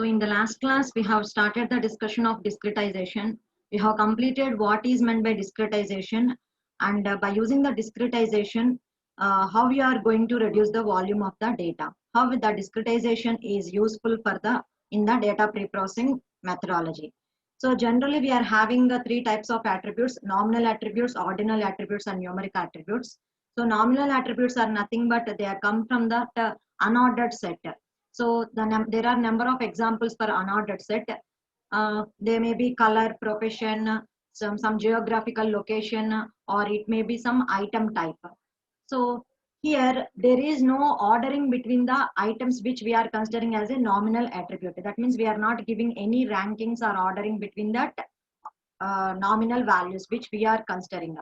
So in the last class, we have started the discussion of discretization. We have completed what is meant by discretization, and by using the discretization, how we are going to reduce the volume of the data. How the discretization is useful for the in the data preprocessing methodology. So generally, we are having the three types of attributes: nominal attributes, ordinal attributes, and numeric attributes. So nominal attributes are nothing but they are come from the unordered set. So there are number of examples for unordered set. They may be color, profession, some geographical location, or it may be some item type. So here there is no ordering between the items which we are considering as a nominal attribute. That means we are not giving any rankings or ordering between that nominal values which we are considering,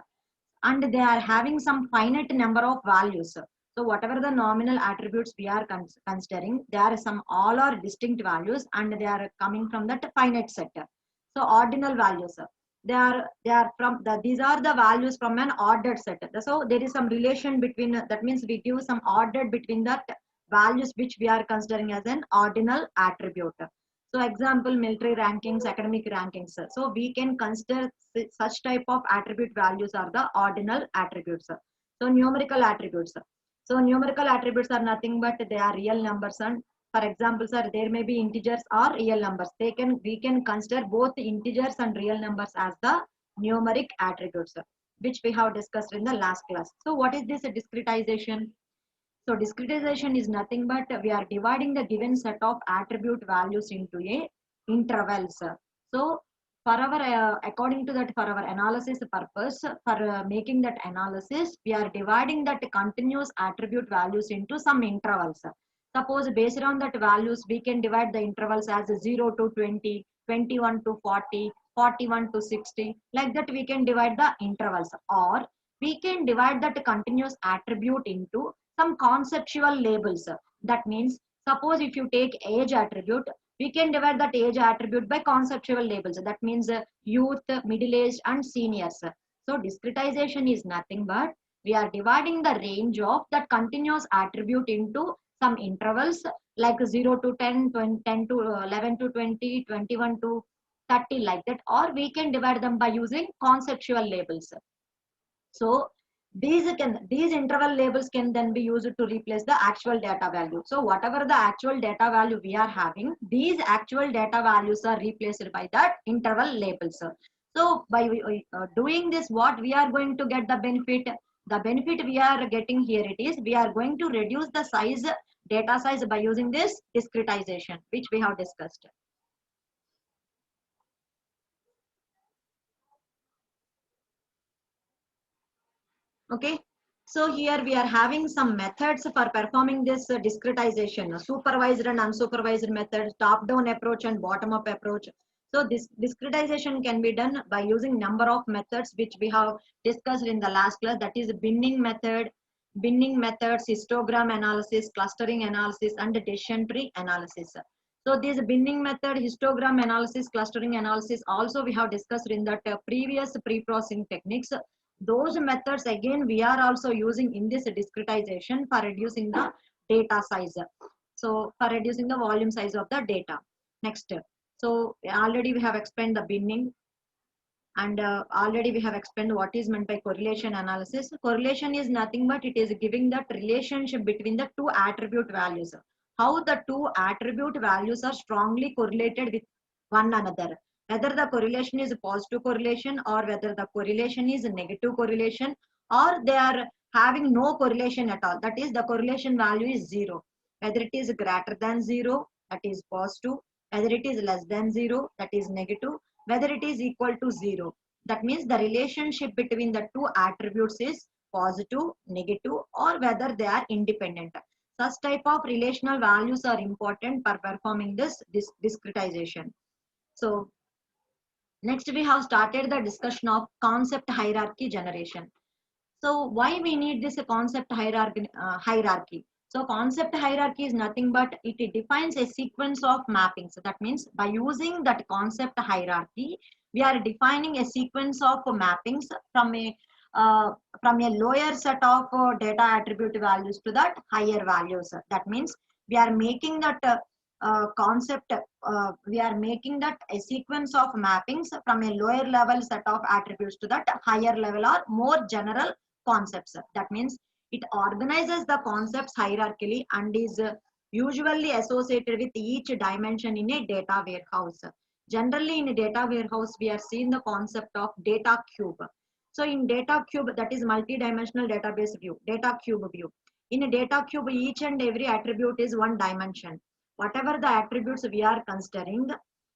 and they are having some finite number of values. So whatever the nominal attributes we are considering, there are some all are distinct values and they are coming from that finite set. So ordinal values, they are from these are the values from an ordered set. So there is some relation between, that means we give some ordered between that values which we are considering as an ordinal attribute. So example, military rankings, academic rankings. So we can consider such type of attribute values are the ordinal attributes. So numerical attributes. So numerical attributes are nothing but they are real numbers, and for example, sir, there may be integers or real numbers. We can consider both integers and real numbers as the numeric attributes, which we have discussed in the last class. So what is this discretization? So discretization is nothing but we are dividing the given set of attribute values into a intervals. So for our according to that, for our analysis purpose, for making that analysis, we are dividing that continuous attribute values into some intervals. Suppose based on that values, we can divide the intervals as 0 to 20, 21 to 40, 41 to 60. Like that we can divide the intervals, or we can divide that continuous attribute into some conceptual labels. That means, suppose if you take age attribute, we can divide that age attribute by conceptual labels. That means youth, middle-aged, and seniors. So discretization is nothing but we are dividing the range of that continuous attribute into some intervals like 0 to 10, 10 to 11 to 20, 21 to 30, like that, or we can divide them by using conceptual labels. So these interval labels can then be used to replace the actual data value. So whatever the actual data value we are having, these actual data values are replaced by that interval labels. So by doing this, what we are going to get the benefit? The benefit we are getting here, it is we are going to reduce the size, data size, by using this discretization, which we have discussed. Okay, so here we are having some methods for performing this discretization: supervised and unsupervised methods, top-down approach and bottom-up approach. So this discretization can be done by using number of methods which we have discussed in the last class. That is binning method, binning methods, histogram analysis, clustering analysis, and decision tree analysis. So this binning method, histogram analysis, clustering analysis also we have discussed in that previous pre-processing techniques. Those methods again we are also using in this discretization for reducing the data size. So for reducing the volume size of the data. Next, so already we have explained the binning, and already we have explained what is meant by correlation analysis. Correlation is nothing but it is giving that relationship between the two attribute values. How the two attribute values are strongly correlated with one another. Whether the correlation is positive correlation or whether the correlation is negative correlation, or they are having no correlation at all. That is, the correlation value is 0. Whether it is greater than 0, that is positive. Whether it is less than 0, that is negative. Whether it is equal to 0, that means the relationship between the two attributes is positive, negative, or whether they are independent. Such type of relational values are important for performing this discretization. So next we have started the discussion of concept hierarchy generation. So why we need this concept hierarchy? So concept hierarchy is nothing but it defines a sequence of mappings. That means by using that concept hierarchy, we are defining a sequence of mappings from a lower set of data attribute values to that higher values. That means we are making that concept, we are making that a sequence of mappings from a lower level set of attributes to that higher level or more general concepts. That means it organizes the concepts hierarchically and is usually associated with each dimension in a data warehouse. Generally, in a data warehouse, we are seeing the concept of data cube. So in data cube, that is multi-dimensional database view, data cube view. In a data cube, each and every attribute is one dimension. Whatever the attributes we are considering,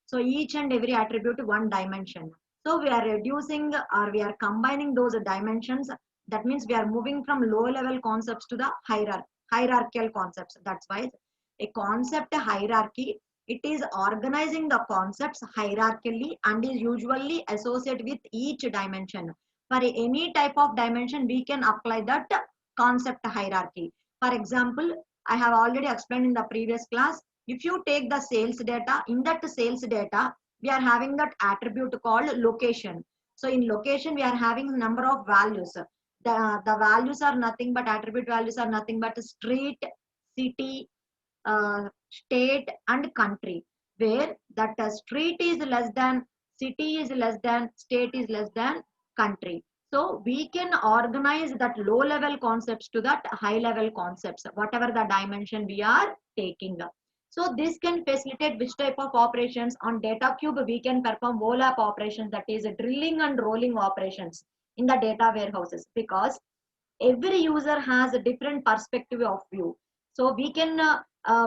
so each and every attribute one dimension. So we are reducing or we are combining those dimensions. That means we are moving from low level concepts to the hierarchical concepts. That's why a concept hierarchy, it is organizing the concepts hierarchically and is usually associated with each dimension. For any type of dimension, we can apply that concept hierarchy. For example, I have already explained in the previous class. If you take the sales data, in that sales data, we are having that attribute called location. So in location, we are having number of values. The values are nothing but attribute values are nothing but street, city, state and country, where that street is less than, city is less than, state is less than country. So we can organize that low level concepts to that high level concepts, whatever the dimension we are taking. So this can facilitate which type of operations. On data cube, we can perform OLAP operations, that is drilling and rolling operations in the data warehouses, because every user has a different perspective of view. So we can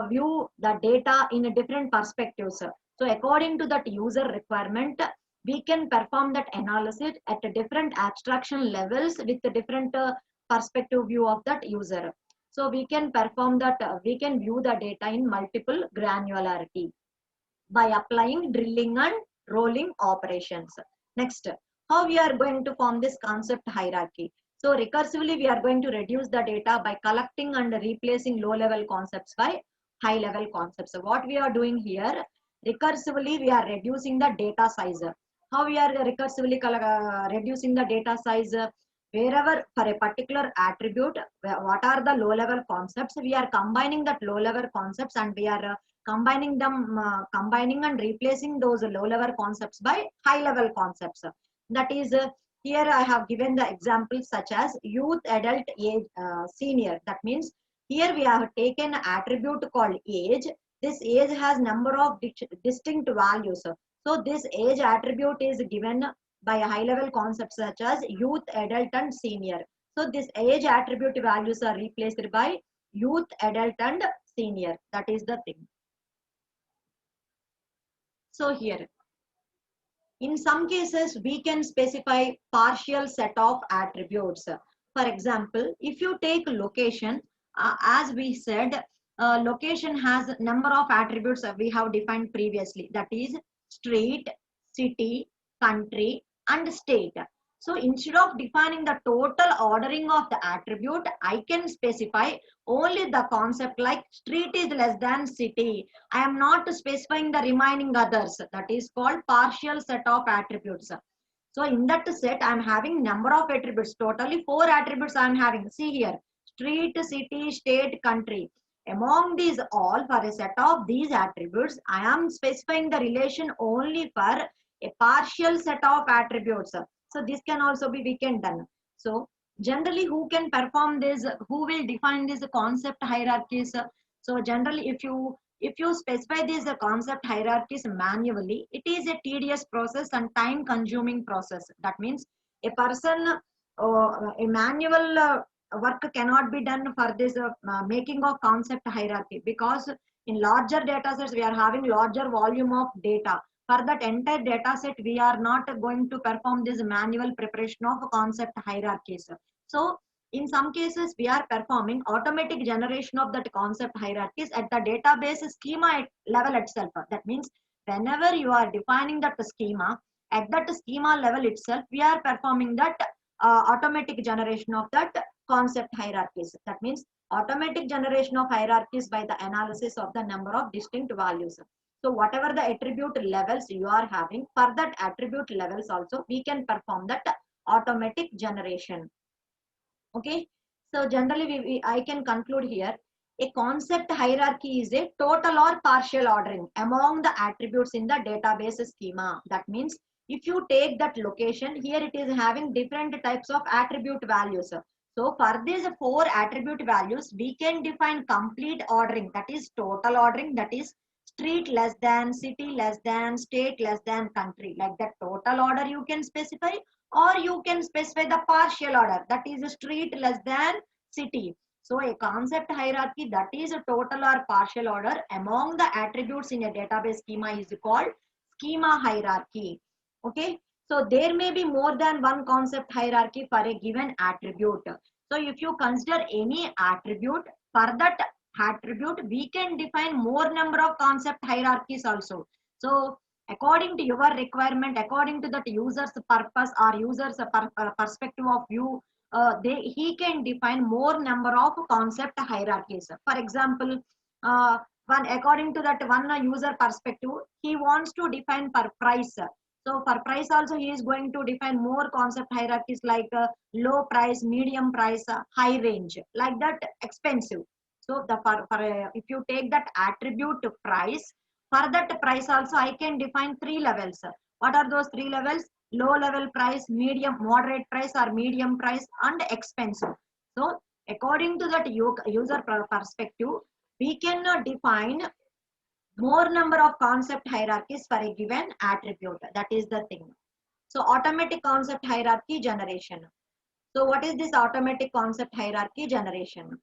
view the data in a different perspectives. So according to that user requirement, we can perform that analysis at a different abstraction levels with a different perspective view of that user. So we can perform that, we can view the data in multiple granularity by applying drilling and rolling operations. Next, how we are going to form this concept hierarchy. So recursively, we are going to reduce the data by collecting and replacing low-level concepts by high-level concepts. So what we are doing here, recursively, we are reducing the data size. How we are recursively reducing the data size? Wherever for a particular attribute, what are the low-level concepts? We are combining that low-level concepts and we are combining them, combining and replacing those low-level concepts by high-level concepts. That is, here I have given the examples such as youth, adult, age, senior. That means here we have taken an attribute called age. This age has number of distinct values. So this age attribute is given by a high-level concept such as youth, adult, and senior. So this age attribute values are replaced by youth, adult, and senior. That is the thing. So here, in some cases, we can specify partial set of attributes. For example, if you take location, as we said, location has a number of attributes we have defined previously. That is street, city, country, and state. So instead of defining the total ordering of the attribute, I can specify only the concept like street is less than city. I am not specifying the remaining others. That is called partial set of attributes. So in that set, I am having number of attributes. Totally 4 attributes I am having. See here, street, city, state, country. Among these all, for a set of these attributes, I am specifying the relation only for a partial set of attributes. So this can also be, we can done. So generally, who can perform this? Who will define these concept hierarchies? So generally, if you specify these concept hierarchies manually, it is a tedious process and time consuming process. That means a person, a manual work cannot be done for this making of concept hierarchy, because in larger data sets, we are having larger volume of data. For that entire data set, we are not going to perform this manual preparation of concept hierarchies. So in some cases, we are performing automatic generation of that concept hierarchies at the database schema level itself. That means whenever you are defining that schema, at that schema level itself, we are performing that automatic generation of that concept hierarchies. That means automatic generation of hierarchies by the analysis of the number of distinct values. So whatever the attribute levels you are having, for that attribute levels also, we can perform that automatic generation. Okay. So generally, I can conclude here. A concept hierarchy is a total or partial ordering among the attributes in the database schema. That means if you take that location, here it is having different types of attribute values. So for these 4 attribute values, we can define complete ordering, that is total ordering, that is street less than, city less than, state less than, country. Like that total order you can specify, or you can specify the partial order, that is street less than, city. So a concept hierarchy, that is a total or partial order among the attributes in a database schema, is called schema hierarchy. Okay. So there may be more than one concept hierarchy for a given attribute. So if you consider any attribute, for that attribute, we can define more number of concept hierarchies also. So according to your requirement, according to that user's purpose or user's perspective of view, he can define more number of concept hierarchies. For example, one according to that one user perspective, he wants to define per price. So for price also, he is going to define more concept hierarchies like low price, medium price, high range, like that expensive. So the if you take that attribute price, for that price also I can define 3 levels. What are those 3 levels? Low level price, medium, moderate price or medium price, and expensive. So according to that user perspective, we can define more number of concept hierarchies for a given attribute. That is the thing. So automatic concept hierarchy generation. So what is this automatic concept hierarchy generation?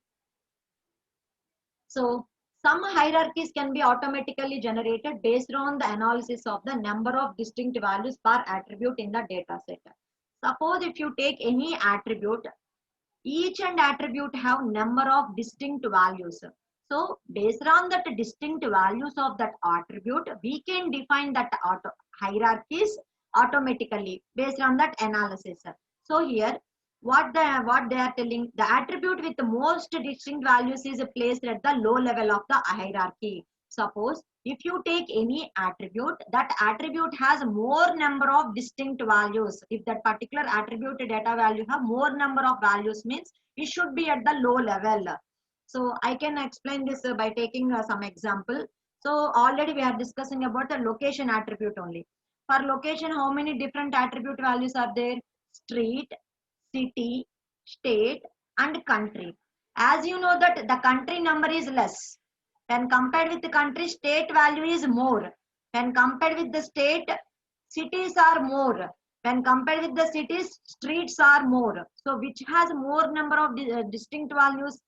So some hierarchies can be automatically generated based on the analysis of the number of distinct values per attribute in the data set. Suppose if you take any attribute, each and attribute have number of distinct values. So based on that distinct values of that attribute, we can define that hierarchies automatically based on that analysis. So here what they are telling, the attribute with the most distinct values is placed at the low level of the hierarchy. Suppose if you take any attribute, that attribute has more number of distinct values. If that particular attribute data value have more number of values, means it should be at the low level. So I can explain this by taking some example. So already we are discussing about the location attribute only. For location, how many different attribute values are there? Street, city, state, and country. As you know that the country number is less. When compared with the country, state value is more. When compared with the state, cities are more. When compared with the cities, streets are more. So which has more number of distinct values?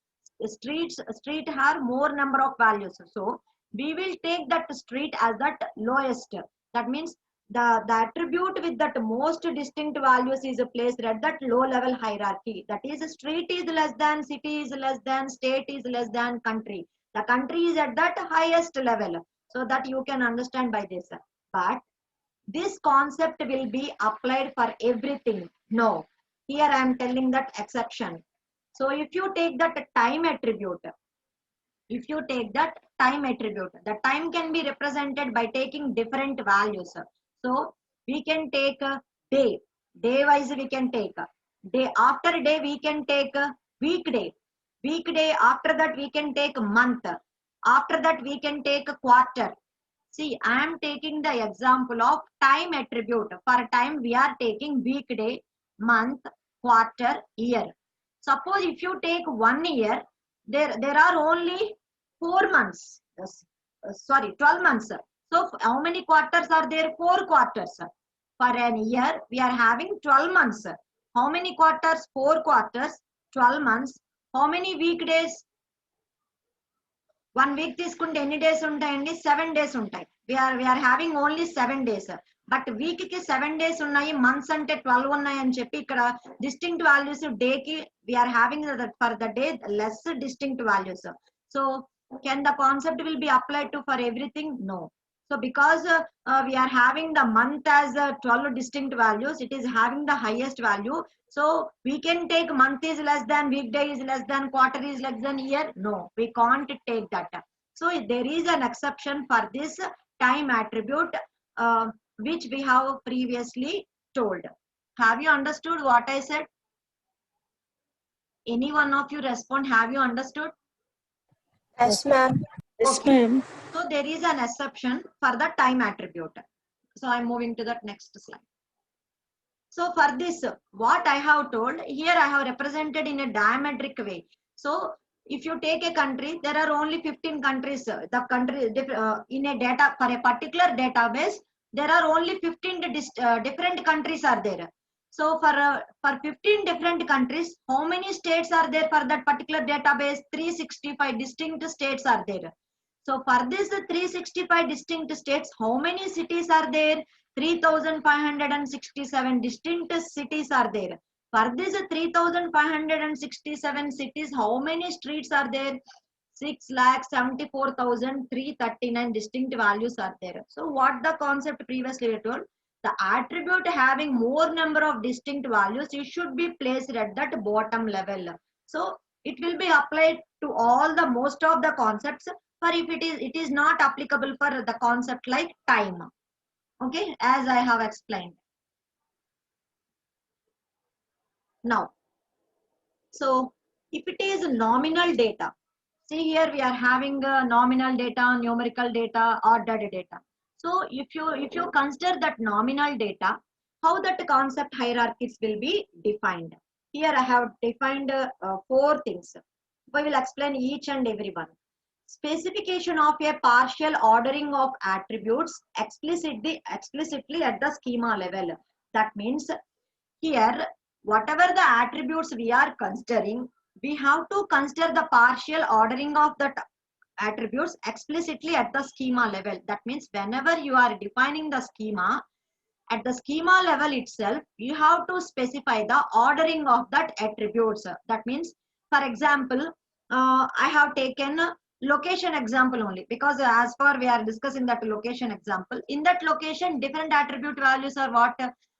Street have more number of values. So we will take that street as that lowest. That means the attribute with that most distinct values is placed at that low level hierarchy. That is, street is less than, city is less than, state is less than, country. The country is at that highest level. So that you can understand by this. But this concept will be applied for everything. No. Here I am telling that exception. So if you take that time attribute, the time can be represented by taking different values. So we can take a day wise we can take a day, after day we can take a weekday, after that we can take a month, after that we can take a quarter. See, I am taking the example of time attribute. For time we are taking weekday, month, quarter, year. Suppose if you take 1 year, there are only 4 months. 12 months. So how many quarters are there? 4 quarters. For an year, we are having 12 months. How many quarters? 4 quarters, 12 months. How many weekdays? 1 week తీసుకుంటే ఎన్ని days ఉంటాయండి? 7 days ఉంటాయి. We are having only 7 days. But week కి 7 days ఉన్నాయి, months అంటే 12 ఉన్నాయి అని చెప్పి ఇక్కడ డిస్టింక్ట్ వాల్యూస్ డే కి we are having for the day less distinct values. So can the concept will be applied to for everything? No. So because we are having the month as 12 distinct values, it is having the highest value. So we can take month is less than, weekday is less than, quarter is less than, year. No, we can't take that. So there is an exception for this time attribute, which we have previously told. Have you understood what I said? Any one of you respond, have you understood? Yes, ma'am. Yes, Okay. ma'am. So there is an exception for the time attribute. So I'm moving to that next slide. So for this, what I have told here, I have represented in a diametric way. So if you take a country, there are only 15 countries. The country in a data for a particular database, there are only 15 different countries are there. So for 15 different countries, how many states are there for that particular database? 365 distinct states are there. So for this 365 distinct states, how many cities are there? 3,567 distinct cities are there. For this 3,567 cities, how many streets are there? 6,74,339 distinct values are there. So what the concept previously we told? The attribute having more number of distinct values, it should be placed at that bottom level. So it will be applied to all the most of the concepts. For if it is not applicable for the concept like time. Okay, as I have explained. Now, so if it is nominal data, see here we are having nominal data, numerical data, ordered data. So if you consider that nominal data, how that concept hierarchies will be defined. Here I have defined 4 things. We will explain each and every one. Specification of a partial ordering of attributes explicitly at the schema level. That means here, whatever the attributes we are considering, we have to consider the partial ordering of the attributes explicitly at the schema level. That means whenever you are defining the schema, at the schema level itself, you have to specify the ordering of that attributes. That means, for example, I have taken location example only because as far we are discussing that location example. In that location, different attribute values are what?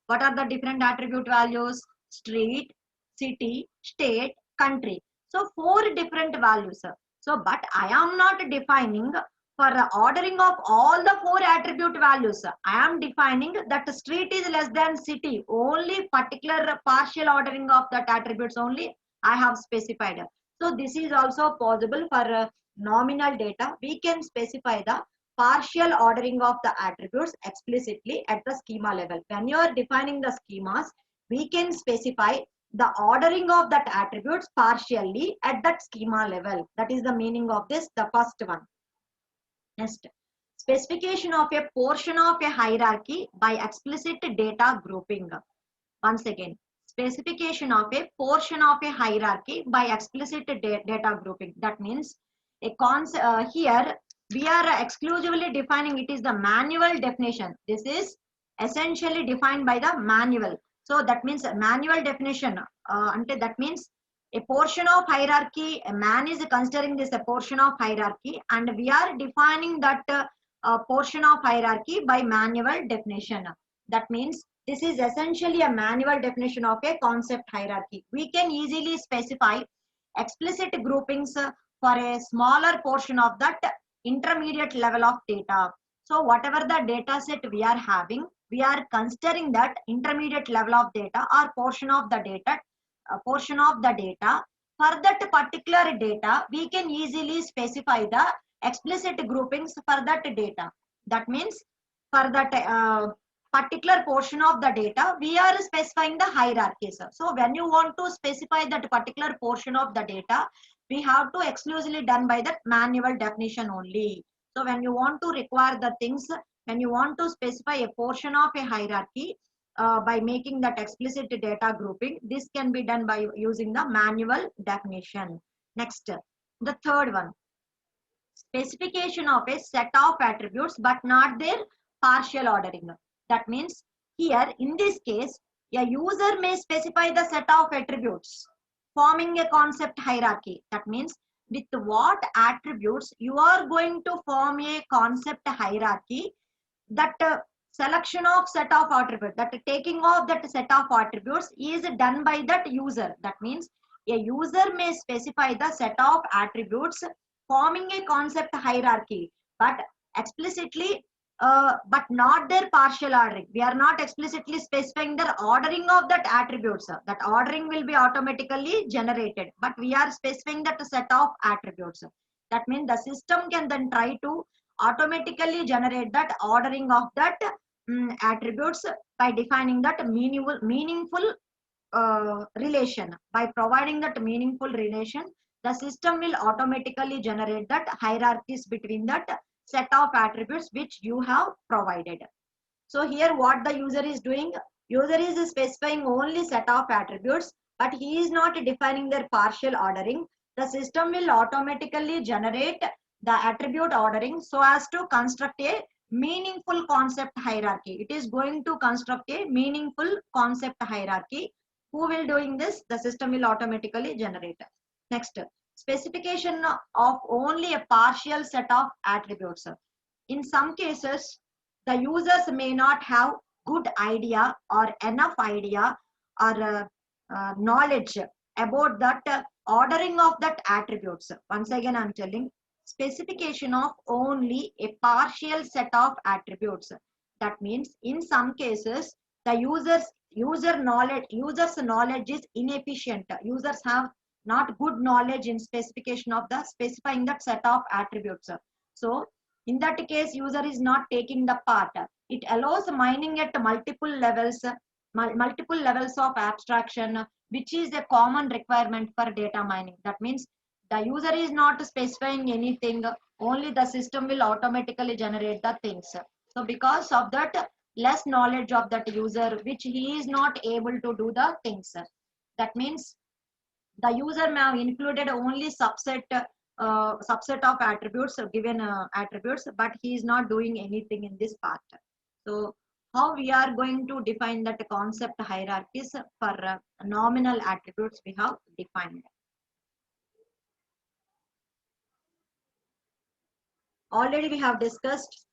What are the different attribute values? Street, city, state, country. So 4 different values. So, but I am not defining for the ordering of all the 4 attribute values. I am defining that street is less than city. Only particular partial ordering of that attributes only I have specified. So this is also possible for nominal data. We can specify the partial ordering of the attributes explicitly at the schema level. When you are defining the schemas, we can specify the ordering of that attributes partially at that schema level. That is the meaning of this, the first one. Next, specification of a portion of a hierarchy by explicit data grouping. Once again, specification of a portion of a hierarchy by explicit data grouping. That means a here we are exclusively defining, it is the manual definition. This is essentially defined by the manual. So that means manual definition. That means a portion of hierarchy, a man is considering this a portion of hierarchy, and we are defining that portion of hierarchy by manual definition. That means this is essentially a manual definition of a concept hierarchy. We can easily specify explicit groupings for a smaller portion of that intermediate level of data. So whatever the data set we are having, we are considering that intermediate level of data or portion of the data. For that particular data, we can easily specify the explicit groupings for that data. That means for that particular portion of the data, we are specifying the hierarchies. So when you want to specify that particular portion of the data, we have to exclusively done by that manual definition only. So when you want to require the things, when you want to specify a portion of a hierarchy by making that explicit data grouping, this can be done by using the manual definition. Next, the third one, specification of a set of attributes but not their partial ordering. That means here in this case, a user may specify the set of attributes forming a concept hierarchy. That means with what attributes you are going to form a concept hierarchy, that selection of set of attributes, that taking of that set of attributes is done by that user. That means a user may specify the set of attributes forming a concept hierarchy, but explicitly but not their partial ordering. We are not explicitly specifying the ordering of that attributes. That ordering will be automatically generated, but we are specifying that set of attributes. That means the system can then try to automatically generate that ordering of that attributes by defining that meaningful relation. By providing that meaningful relation, the system will automatically generate that hierarchies between that set of attributes which you have provided. So here what the user is doing, user is specifying only set of attributes, but he is not defining their partial ordering. The system will automatically generate the attribute ordering so as to construct a meaningful concept hierarchy. It is going to construct a meaningful concept hierarchy. Who will doing this? The system will automatically generate. Next, specification of only a partial set of attributes. In some cases, the users may not have good idea or enough idea or knowledge about that ordering of that attributes. Once again, I'm telling specification of only a partial set of attributes. That means in some cases, the users knowledge is inefficient. Users have not good knowledge in specification of the specifying that set of attributes. So in that case, user is not taking the part. It allows mining at multiple levels of abstraction, which is a common requirement for data mining. That means the user is not specifying anything, only the system will automatically generate the things. So because of that less knowledge of that user, which he is not able to do the things. That means the user may have included only subset of attributes, given attributes, but he is not doing anything in this part. So how we are going to define that concept hierarchies for nominal attributes we have defined. Already we have discussed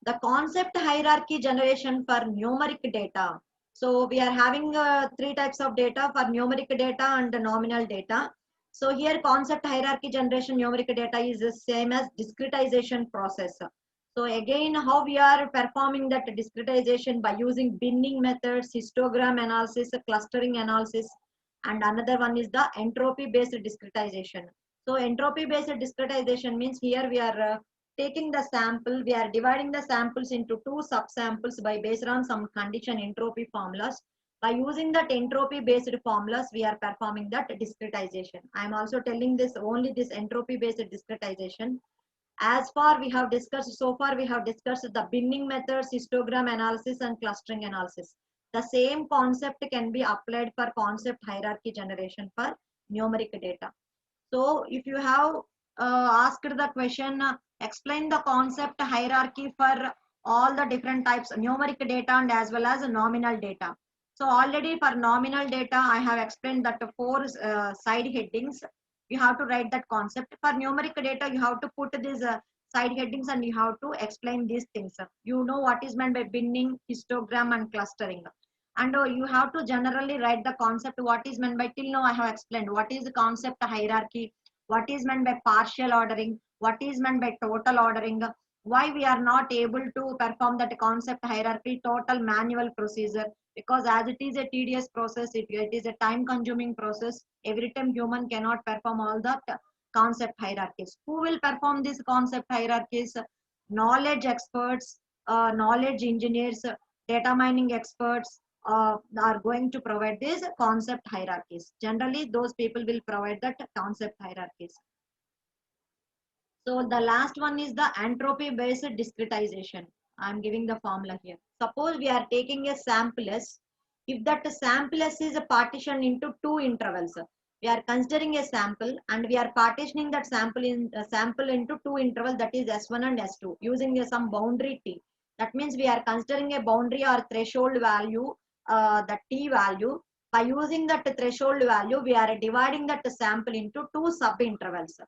the concept hierarchy generation for numeric data. So we are having three types of data for numeric data and nominal data. So here concept hierarchy generation numeric data is the same as discretization process. So again, how we are performing that discretization by using binning methods, histogram analysis, clustering analysis, and another one is the entropy based discretization. So entropy based discretization means here we are taking the sample, we are dividing the samples into two subsamples by based on some condition entropy formulas. By using that entropy based formulas, we are performing that discretization. I am also telling this only this entropy based discretization. As far we have discussed, so far we have discussed the binning methods, histogram analysis and clustering analysis. The same concept can be applied for concept hierarchy generation for numeric data. So if you have asked the question, explain the concept hierarchy for all the different types numeric data and as well as nominal data. So already for nominal data, I have explained that four side headings. You have to write that concept. For numeric data, you have to put these side headings and you have to explain these things. You know what is meant by binning, histogram and clustering. And you have to generally write the concept what is meant by, till now I have explained what is the concept hierarchy, what is meant by partial ordering, what is meant by total ordering, why we are not able to perform that concept hierarchy total manual procedure, because as it is a tedious process, it is a time consuming process. Every time human cannot perform all that concept hierarchies. Who will perform these concept hierarchies? Knowledge experts, knowledge engineers, data mining experts, are going to provide these concept hierarchies. Generally, those people will provide that concept hierarchies. So the last one is the entropy based discretization. I'm giving the formula here. Suppose we are taking a sample S. If that sample S is a partition into two intervals, we are considering a sample and we are partitioning that sample into two intervals, that is S1 and S2, using some boundary T. That means we are considering a boundary or threshold value, the T value. By using that threshold value, we are dividing that sample into two sub intervals.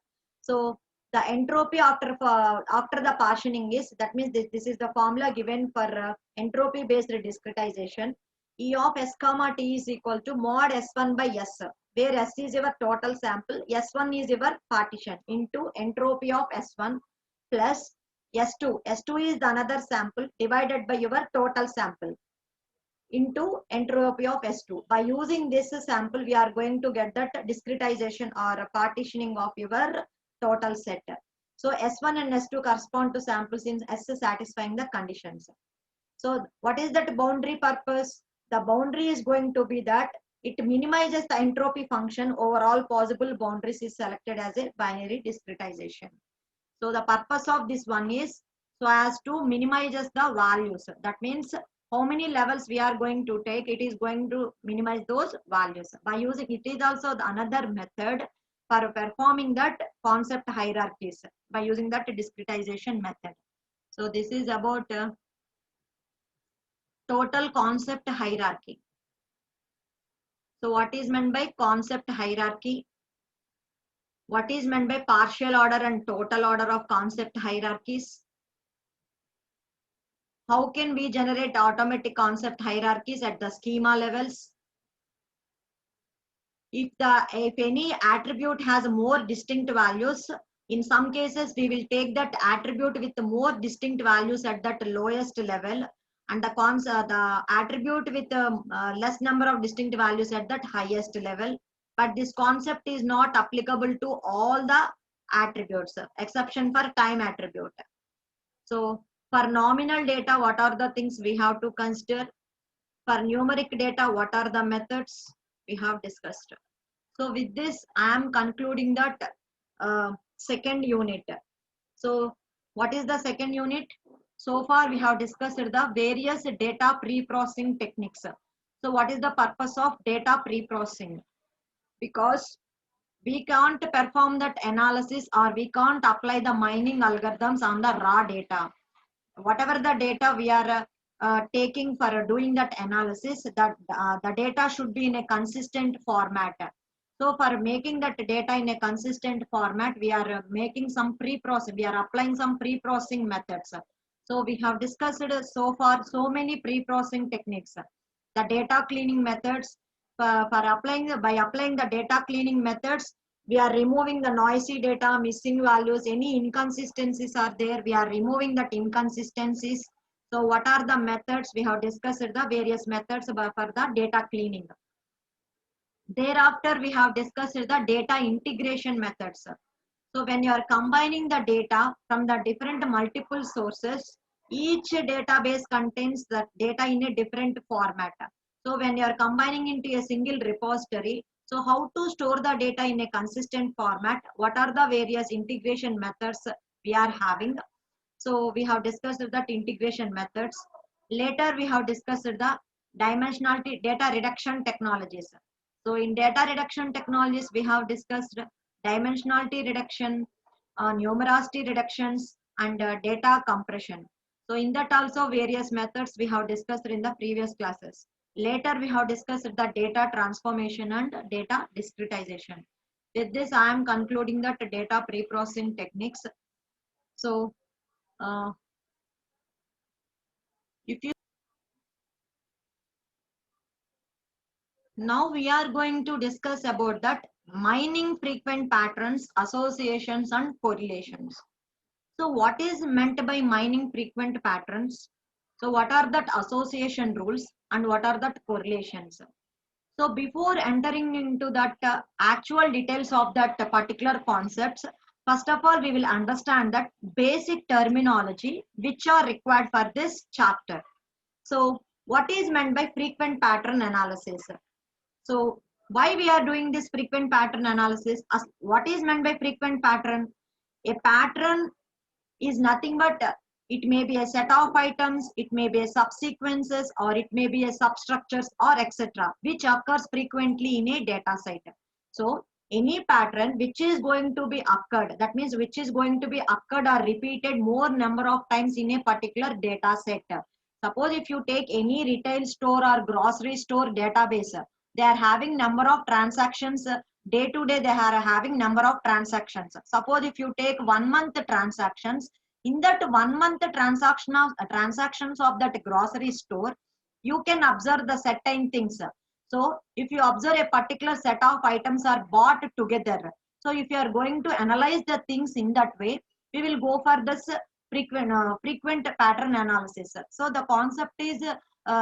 So the entropy after the partitioning is, that means this is the formula given for entropy based discretization. E of S comma T is equal to mod S1 by S, where S is your total sample, S1 is your partition, into entropy of S1 plus S2. S2 is the another sample divided by your total sample into entropy of S2. By using this sample, we are going to get that discretization or partitioning of your total set. So S1 and S2 correspond to samples in S satisfying the conditions. So what is that boundary purpose? The boundary is going to be that it minimizes the entropy function over all possible boundaries is selected as a binary discretization. So the purpose of this one is so as to minimizes the values. That means how many levels we are going to take, it is going to minimize those values. By using it is also another method for performing that concept hierarchies by using that discretization method. So this is about total concept hierarchy. So what is meant by concept hierarchy? What is meant by partial order and total order of concept hierarchies? How can we generate automatic concept hierarchies at the schema levels? If any attribute has more distinct values, in some cases we will take that attribute with more distinct values at that lowest level, and the attribute with less number of distinct values at that highest level. But this concept is not applicable to all the attributes, exception for time attribute. So for nominal data, what are the things we have to consider? For numeric data, what are the methods we have discussed? So with this, I am concluding that second unit. So what is the second unit? So far we have discussed the various data pre-processing techniques. So what is the purpose of data pre-processing? Because we can't perform that analysis or we can't apply the mining algorithms on the raw data. Whatever the data we are taking for doing that analysis, that the data should be in a consistent format. So for making that data in a consistent format, we are making some pre-processing, we are applying some pre-processing methods. So we have discussed so far so many pre-processing techniques. The data cleaning methods, by applying the data cleaning methods, we are removing the noisy data, missing values, any inconsistencies are there, we are removing that inconsistencies. So what are the methods? We have discussed the various methods for the data cleaning. Thereafter, we have discussed the data integration methods. So when you are combining the data from the different multiple sources, each database contains the data in a different format. So when you are combining into a single repository, so how to store the data in a consistent format? What are the various integration methods we are having? So we have discussed that integration methods. Later we have discussed the dimensionality data reduction technologies. So in data reduction technologies, we have discussed dimensionality reduction, numerosity reductions, and data compression. So in that also various methods we have discussed in the previous classes. Later we have discussed the data transformation and data discretization. With this, I am concluding that data pre-processing techniques. So if you now we are going to discuss about that mining frequent patterns, associations, and correlations. So what is meant by mining frequent patterns? So what are that association rules and what are that correlations? So before entering into that actual details of that particular concepts, first of all, we will understand that basic terminology which are required for this chapter. So what is meant by frequent pattern analysis? So why we are doing this frequent pattern analysis? What is meant by frequent pattern? A pattern is nothing but it may be a set of items, it may be a subsequences, or it may be a substructures or etc. which occurs frequently in a data set. So any pattern which is going to be occurred, that means which is going to be occurred or repeated more number of times in a particular data set. Suppose if you take any retail store or grocery store database, they are having number of transactions day to day, they are having number of transactions. Suppose if you take 1 month transactions, in that 1 month transactions of that grocery store, you can observe the certain things. So if you observe a particular set of items are bought together, so if you are going to analyze the things in that way, we will go for this frequent pattern analysis. So the concept is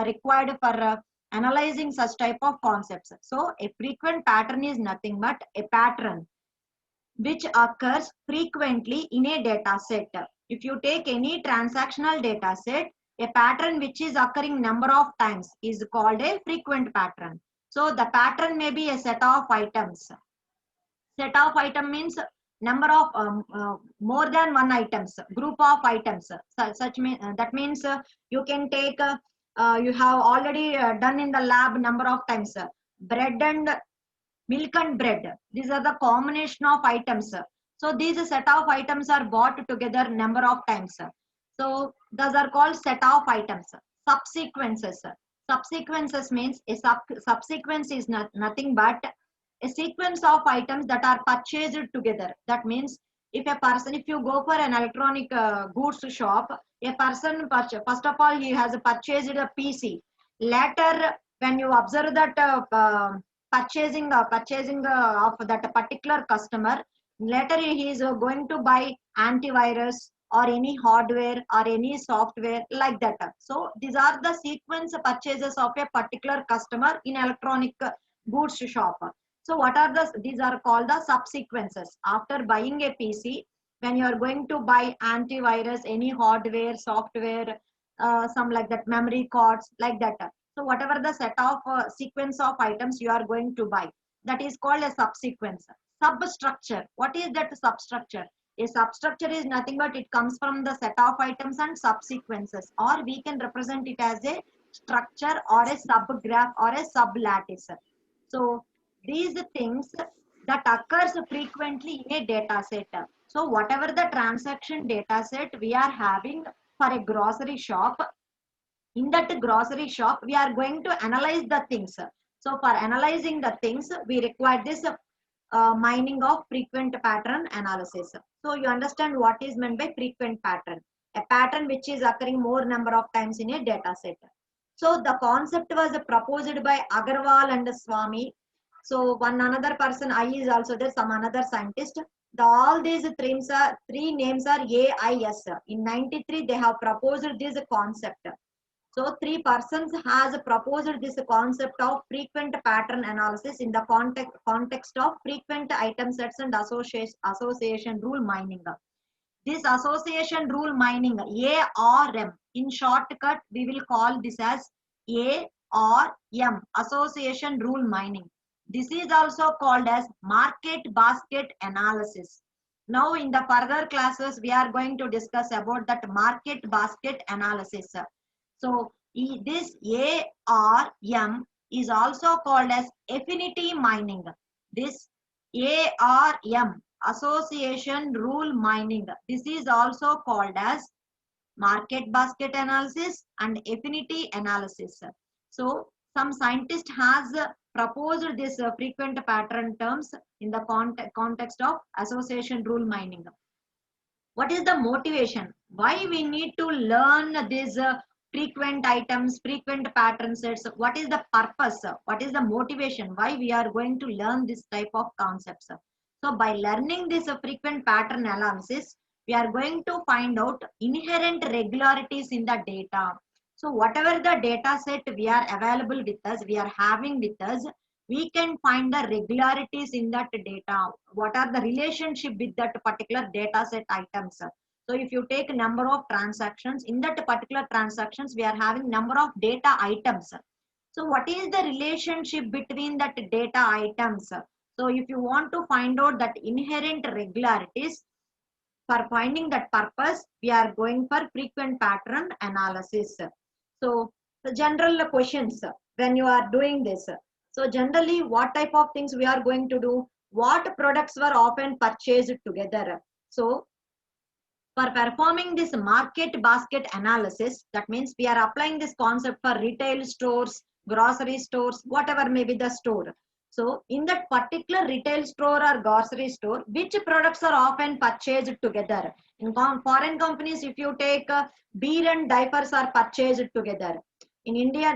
required for analyzing such type of concepts. So a frequent pattern is nothing but a pattern which occurs frequently in a data set. If you take any transactional data set, a pattern which is occurring number of times is called a frequent pattern. So the pattern may be a set of items. Set of item means number of more than one items, group of items. That means you can take you have already done in the lab number of times. Bread and milk and bread, these are the combination of items. So these set of items are bought together number of times. So those are called set of items. Subsequences. Subsequences means a subsequence is nothing but a sequence of items that are purchased together. That means if you go for an electronic goods shop, a person first of all he has purchased a PC. Later, when you observe that purchasing of that particular customer, later he is going to buy antivirus or any hardware or any software like that. So these are the sequence purchases of a particular customer in electronic goods shop. So what are these are called the subsequences. After buying a PC, when you are going to buy antivirus, any hardware, software, some like that, memory cards, like that. So whatever the set of sequence of items you are going to buy, that is called a subsequence. Substructure. What is that substructure? A substructure is nothing but it comes from the set of items and subsequences, or we can represent it as a structure or a subgraph or a sublattice. So these things that occurs frequently in a data set. So whatever the transaction data set we are having for a grocery shop, in that grocery shop we are going to analyze the things. So for analyzing the things we require this mining of frequent pattern analysis. So you understand what is meant by frequent pattern, a pattern which is occurring more number of times in a data set. So the concept was proposed by Agarwal and Swami. So one another person, I is also there, some another scientist. All these three names are AIS. In 93 they have proposed this concept. So three persons has proposed this concept of frequent pattern analysis in the context of frequent item sets and association rule mining. This association rule mining, ARM, in shortcut we will call this as ARM, association rule mining. This is also called as market basket analysis. Now in the further classes we are going to discuss about that market basket analysis. So this ARM is also called as affinity mining. This ARM, association rule mining, this is also called as market basket analysis and affinity analysis. So some scientist has proposed this frequent pattern terms in the context of association rule mining. What is the motivation? Why we need to learn these frequent items, frequent pattern sets? What is the purpose? What is the motivation? Why we are going to learn this type of concepts? So by learning this frequent pattern analysis, we are going to find out inherent regularities in the data. So whatever the data set we are available with us, we are having with us, we can find the regularities in that data. What are the relationship with that particular data set items? So if you take number of transactions, in that particular transactions, we are having number of data items. So what is the relationship between that data items? So if you want to find out that inherent regularities, for finding that purpose, we are going for frequent pattern analysis. So the general questions when you are doing this. So generally, what type of things we are going to do? What products were often purchased together? So for performing this market basket analysis, that means we are applying this concept for retail stores, grocery stores, whatever may be the store. So in that particular retail store or grocery store, which products are often purchased together? In foreign companies, if you take beer and diapers are purchased together. In India,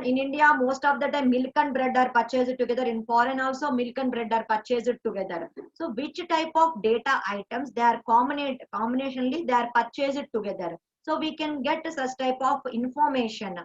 most of the time milk and bread are purchased together. In foreign also milk and bread are purchased together. So which type of data items they are combinationally they are purchased together. So we can get such type of information.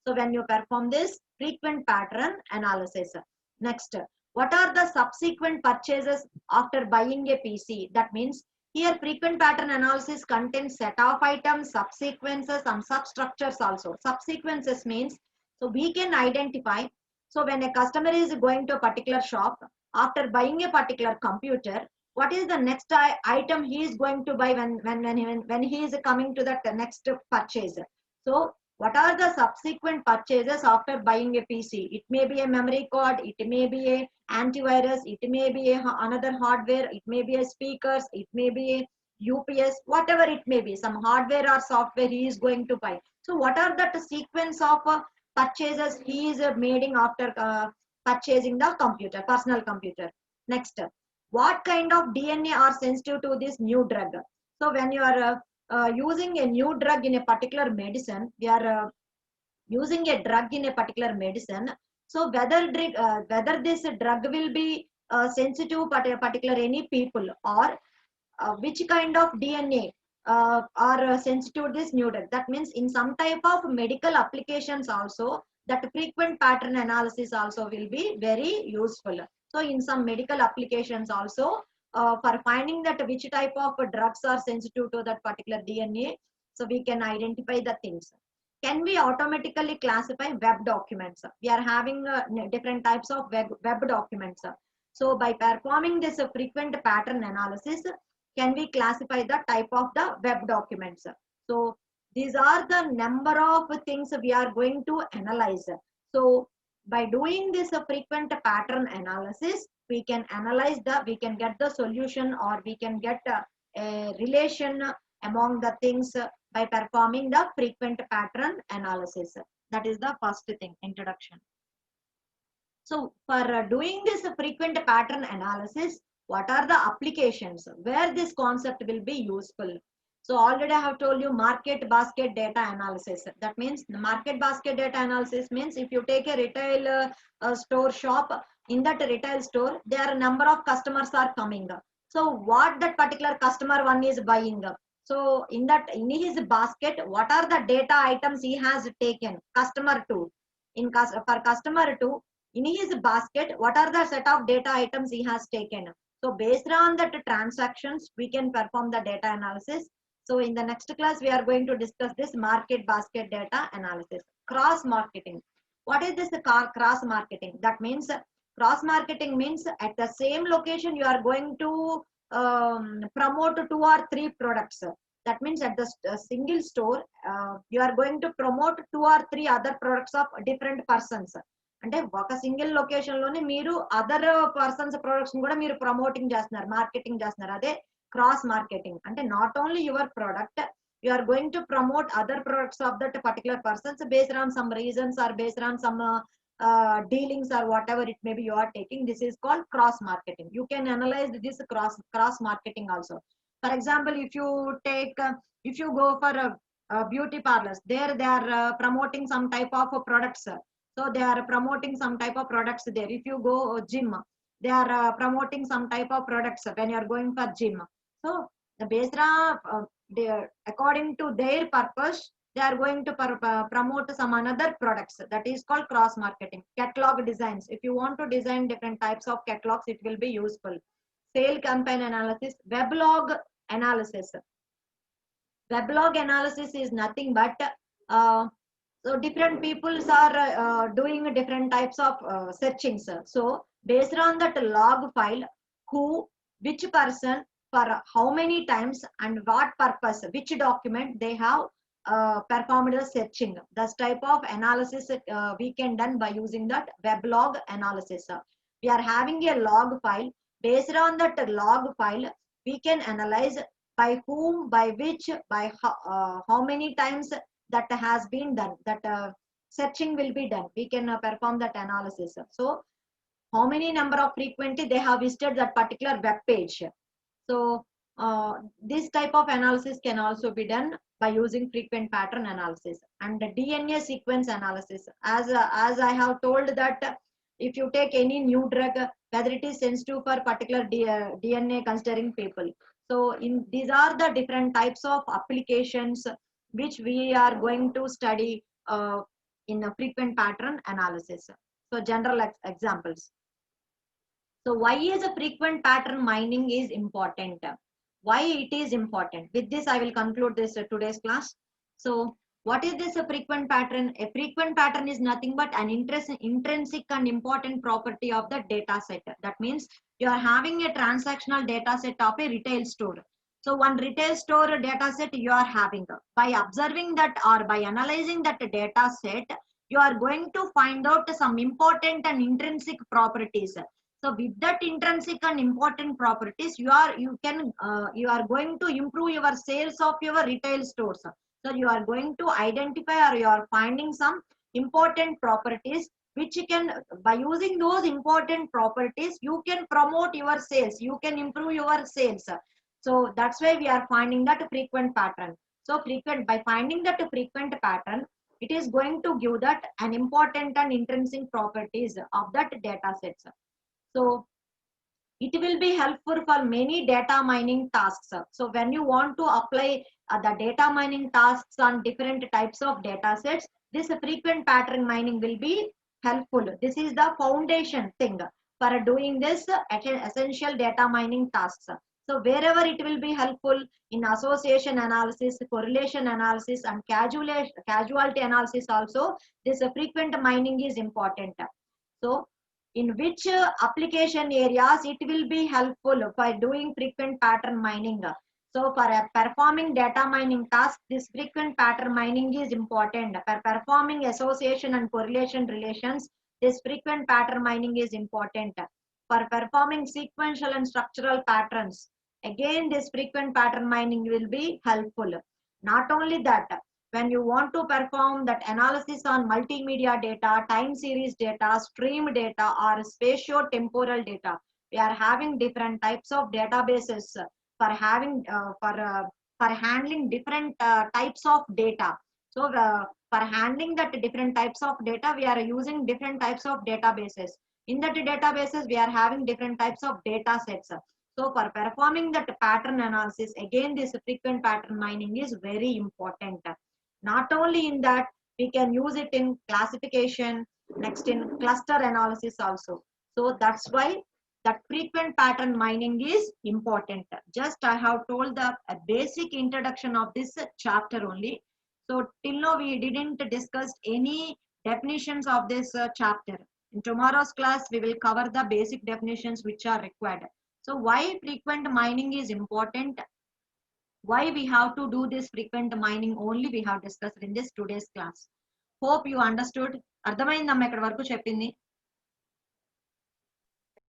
So when you perform this frequent pattern analysis. Next, What are the subsequent purchases after buying a PC? That means here frequent pattern analysis contains set of items, subsequences, and substructures also. Subsequences means, so we can identify, so when a customer is going to a particular shop, after buying a particular computer, what is the next item he is going to buy when he is coming to that next purchase. So what are the subsequent purchases after buying a PC? It may be a memory card, it may be a antivirus, it may be another hardware, it may be a speakers, it may be a UPS, whatever it may be, some hardware or software he is going to buy. So what are the sequence of purchases he is making after purchasing the computer, personal computer? Next, what kind of DNA are sensitive to this new drug? So when you are using a new drug in a particular medicine, we are using a drug in a particular medicine. So whether this drug will be sensitive particular any people, or which kind of DNA are sensitive to this new drug. That means in some type of medical applications also, that frequent pattern analysis also will be very useful. So in some medical applications also, for finding that which type of drugs are sensitive to that particular DNA, so we can identify the things. Can we automatically classify web documents? We are having different types of web documents. So by performing this frequent pattern analysis, can we classify the type of the web documents? So these are the number of things we are going to analyze. So by doing this frequent pattern analysis, we can analyze we can get the solution, or we can get a relation among the things by performing the frequent pattern analysis. That is the first thing, introduction. So for doing this frequent pattern analysis, what are the applications where this concept will be useful? So already I have told you market basket data analysis. That means the market basket data analysis means if you take a retail store shop, in that retail store, there are a number of customers are coming. So what that particular customer one is buying. So in his basket, what are the data items he has taken? Customer 2. For customer 2, in his basket, what are the set of data items he has taken? So based on that transactions, we can perform the data analysis. So in the next class, we are going to discuss this market basket data analysis. Cross marketing. What is this cross marketing? That means cross marketing means at the same location, you are going to promote 2 or 3 products. That means at the single store, you are going to promote 2 or 3 other products of different persons. అంటే ఒక single location లోనే మీరు other persons products కూడా మీరు promoting చేస్తున్నారు, marketing చేస్తున్నారు. అదే cross marketing. అంటే not only your product, you are going to promote other products of that particular persons based on some reasons or based on some dealings or whatever it may be you are taking. This is called cross marketing. You can analyze this cross marketing also. For example, if you go for beauty parlors, there they are promoting some type of products. So they are promoting some type of products there. If you go gym, they are promoting some type of products when you are going for gym. So the based according to their purpose, they are going to promote some another products. That is called cross marketing. Catalog designs. If you want to design different types of catalogs, it will be useful. Sale campaign analysis. Weblog analysis. Weblog analysis is nothing but so different peoples are doing different types of searchings. So based on that log file, who, which person, for how many times, and what purpose, which document they have performed the searching. This type of analysis we can done by using that weblog analysis. We are having a log file. Based on that log file, we can analyze by whom, by which, by how many times that has been done, that searching will be done. We can perform that analysis. So how many number of frequently they have visited that particular web page. So this type of analysis can also be done by using frequent pattern analysis. And the DNA sequence analysis, as I have told that if you take any new drug, whether it is sensitive for particular DNA considering people. So these are the different types of applications which we are going to study in a frequent pattern analysis. So general examples. So why is a frequent pattern mining is important? Why it is important? With this, I will conclude this today's class. So what is this a frequent pattern? A frequent pattern is nothing but an intrinsic and important property of the data set. That means you are having a transactional data set of a retail store. So one retail store data set you are having. By observing that or by analyzing that data set, you are going to find out some important and intrinsic properties. So with that intrinsic and important properties, you are going to improve your sales of your retail stores. So you are going to identify or you are finding some important properties which you can, by using those important properties, you can promote your sales, you can improve your sales. So that's why we are finding that frequent pattern. So frequent, by finding that frequent pattern, it is going to give that an important and intrinsic properties of that data sets. So it will be helpful for many data mining tasks. So when you want to apply the data mining tasks on different types of data sets, this frequent pattern mining will be helpful. This is the foundation thing for doing this essential data mining tasks. So wherever it will be helpful in association analysis, correlation analysis, and casualty analysis also, this frequent mining is important. So in which application areas it will be helpful for doing frequent pattern mining. So for performing data mining task, this frequent pattern mining is important. For performing association and correlation relations, this frequent pattern mining is important. For performing sequential and structural patterns, again this frequent pattern mining will be helpful. Not only that, when you want to perform that analysis on multimedia data, time series data, stream data, or spatio-temporal data, we are having different types of databases for having for handling different types of data. So for handling that different types of data, we are using different types of databases. In that databases, we are having different types of data sets. So for performing that pattern analysis, again this frequent pattern mining is very important. Not only in that, we can use it in classification, next in cluster analysis also. So that's why that frequent pattern mining is important. Just I have told the basic introduction of this chapter only. So till now we didn't discuss any definitions of this chapter. In tomorrow's class, we will cover the basic definitions which are required. So why frequent mining is important? Why we have to do this frequent mining only we have discussed in this today's class. Hope you understood. అర్థమైందమ్మా ఇక్కడ వరకు చెప్పింది.